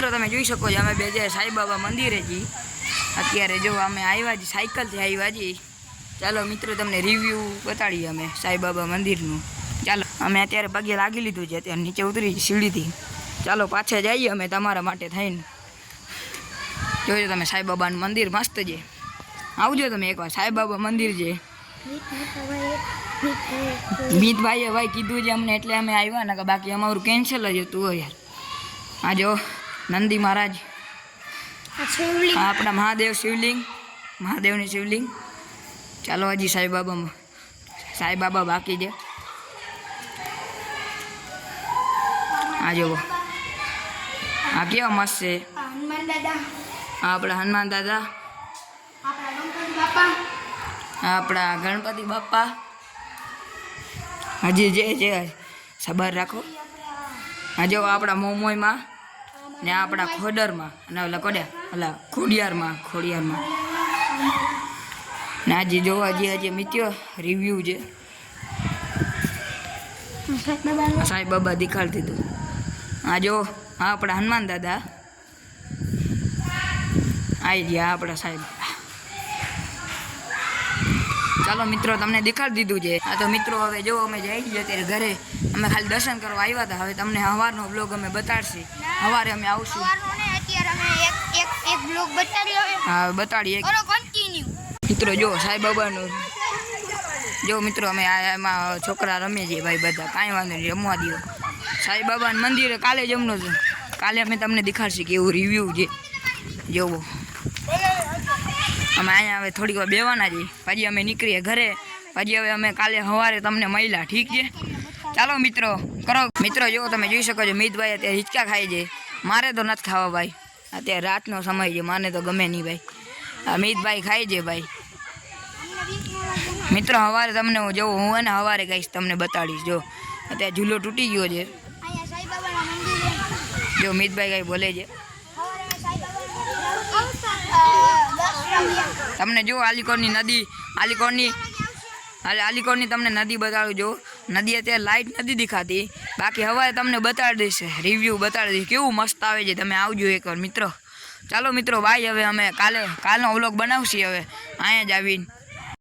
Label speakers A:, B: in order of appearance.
A: મિત્રો તમે જોઈ શકો છો અમે બે જે સાંઈબાબા મંદિરે છીએ અત્યારે જો અમે આવ્યા છીએ સાયકલથી આવ્યા છીએ ચાલો મિત્રો તમને રિવ્યૂ બતાડીએ અમે સાંઈબાબા મંદિરનું ચાલો અમે અત્યારે પગે લાગી લીધું છે અત્યારે નીચે ઉતરી સીડીથી ચાલો પાછા જઈએ અમે તમારા માટે થઈને જોજો તમે સાંઈબાબાનું મંદિર મસ્ત છે આવજો તમે એકવાર સાંઈબાબા મંદિર છે મીતભાઈએ ભાઈ કીધું છે અમને એટલે અમે આવ્યા ને કે બાકી અમારું કેન્સલ જ હતું યાર આ જો નંદી મહારાજ આપણા મહાદેવ શિવલિંગ મહાદેવની શિવલિંગ ચાલો હજી સાંઈબાબા બાકી છે આ જુઓ આ કેવા મસ્ત છે આપણા હનુમાન દાદા આપણા ગણપતિ બાપા હજી જે સબર રાખો આ જો આપણા મોમોયમાં ને આપણા ખોડરમાં અને ઓલા ખોડિયારમાં ને આજે જો હજી મિત્યો રિવ્યૂ છે સાંઈબાબા દેખાડી દીધું આ જો આપણા હનુમાન દાદા આવી ગયા આપણા સાંઈબાબા ચાલો મિત્રો તમને દેખાડી દીધું છે આ તો મિત્રો હવે જો અમે જઈ છીએ અત્યારે ઘરે અમે ખાલી દર્શન કરવા આવ્યા હતા હવે તમને સવારનો બ્લોગ અમે બતાડશે સવારે અમે આવશું હા બતાડીએ મિત્રો જો સાંઈબાબાનું જો મિત્રો અમે એમાં છોકરા રમીએ છીએ ભાઈ બધા કાંઈ વાંધો નહીં રમવા દો સાંઈબાબાનું મંદિર કાલે જ એમનો છે કાલે અમે તમને દેખાડશું કે એવું રિવ્યૂ છે જોવો અમે અહીંયા હવે થોડીક વાર બેવાના છીએ પછી અમે નીકળીએ ઘરે પછી હવે અમે કાલે સવારે તમને મળ્યા ઠીક છે ચાલો મિત્રો કરો મિત્રો જો તમે જોઈ શકો છો મિતભાઈ અત્યારે હિંચકા ખાય છે મારે તો નથી ખાવા ભાઈ અત્યારે રાતનો સમય છે માને તો ગમે નહીં ભાઈ આ મિતભાઈ ખાય છે ભાઈ મિત્રો સવારે તમને જો હું એને સવારે કહીશ તમને બતાડીશ જો અત્યારે ઝૂલો તૂટી ગયો છે જો મિતભાઈ કાંઈ બોલે છે તમને જો આલીકોટની નદી આલીકોટની તમને નદી બતાડું જો નદી અત્યારે લાઇટ નથી દેખાતી બાકી હવે તમને બતાડી દઈશ રિવ્યૂ બતાડી દઈશ કેવું મસ્ત આવે છે તમે આવજો એકવાર મિત્રો ચાલો મિત્રો બાય હવે અમે કાલનો વ્લોગ બનાવશી હવે અહીંયા જ આવીને